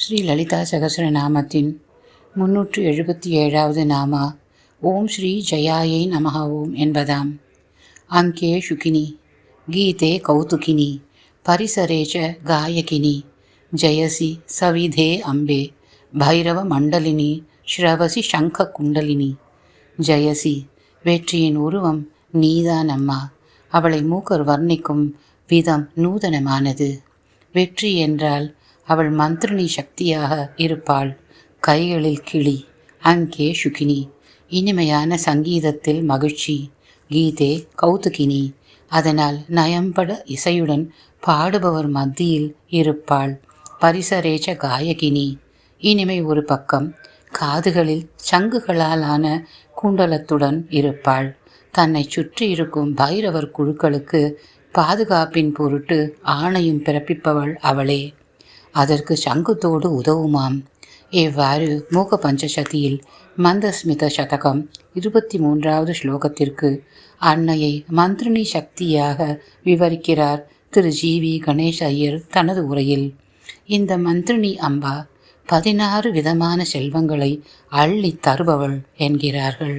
ஸ்ரீ லலிதா சகஸ்ரநாமத்தின் 377வது நாமா ஓம் ஸ்ரீ ஜயாயை நமஹ ஓம் என்பதாம். அங்கே சுகினி கீதே கௌதுகினி பரிசரே ச காயகினி ஜயசி சவிதே அம்பே பைரவ மண்டலினி ஸ்ரவசி சங்க குண்டலினி. ஜெயசி வெற்றியின் உருவம் நீதான் அம்மா. அவளை மூக்கர் வர்ணிக்கும் விதம் நூதனமானது. வெற்றி என்றால் அவள் மந்திரினி சக்தியாக இருப்பாள். கைகளில் கிளி. அங்கே சுகினி இனிமையான சங்கீதத்தில் மகிழ்ச்சி. கீதே கௌதுகினி அதனால் நயம்பட இசையுடன் பாடுபவர் மத்தியில் இருப்பாள். பரிசரேச்ச காயகினி இனிமை ஒரு பக்கம், காதுகளில் சங்குகளாலான குண்டலத்துடன் இருப்பாள். தன்னை சுற்றி இருக்கும் பைரவர் குழுக்களுக்கு பாதுகாப்பின் பொருட்டு ஆணையும் பிறப்பிப்பவள் அவளே. அதற்கு சங்குத்தோடு உதவுமாம். இவ்வாறு மூக பஞ்சசதியில் மந்தஸ்மித சதகம் 23வது ஸ்லோகத்திற்கு அன்னையை மந்திரினி சக்தியாக விவரிக்கிறார் திரு ஜி.வி. கணேஷ் ஐயர் தனது உரையில். இந்த மந்திரினி அம்பா 16 விதமான செல்வங்களை அள்ளி தருபவள் என்கிறார்கள்.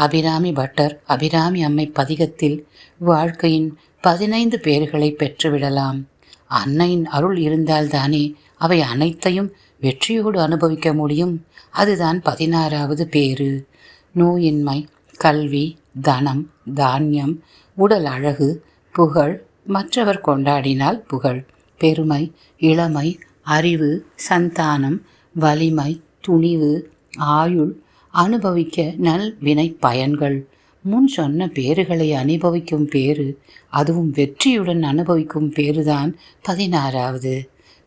அபிராமி பட்டர் அபிராமி அம்மை பதிகத்தில் வாழ்க்கையின் 15 பேர்களை பெற்றுவிடலாம். அன்னையின் அருள் இருந்தால்தானே அவை அனைத்தையும் வெற்றியோடு அனுபவிக்க முடியும். அதுதான் 16வது பேரு. நோயின்மை, கல்வி, தனம், தானியம், உடல் அழகு, புகழ், மற்றவர் கொண்டாடினால் புகழ், பெருமை, இளமை, அறிவு, சந்தானம், வலிமை, துணிவு, ஆயுள், அனுபவிக்க நல் வினை பயன்கள். முன் சொன்ன பேறுகளை அனுபவிக்கும் பேறு, அதுவும் வெற்றியுடன் அனுபவிக்கும் பேறுதான் 16வது.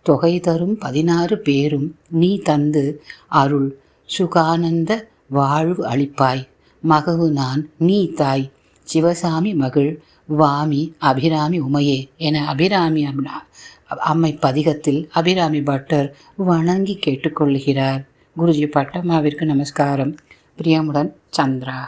தொகை தரும் 16 பேரும் நீ தந்து அருள் சுகானந்த வாழ்வு அளிப்பாய். மகவு நான் நீ தாய் சிவசாமி மகிழ் வாமி அபிராமி உமையே என அபிராமி அம்மை பதிகத்தில் அபிராமி பட்டர் வணங்கி கேட்டுக்கொள்கிறார். குருஜி பட்டம்மாவிற்கு நமஸ்காரம். பிரியமுடன் சந்திரா.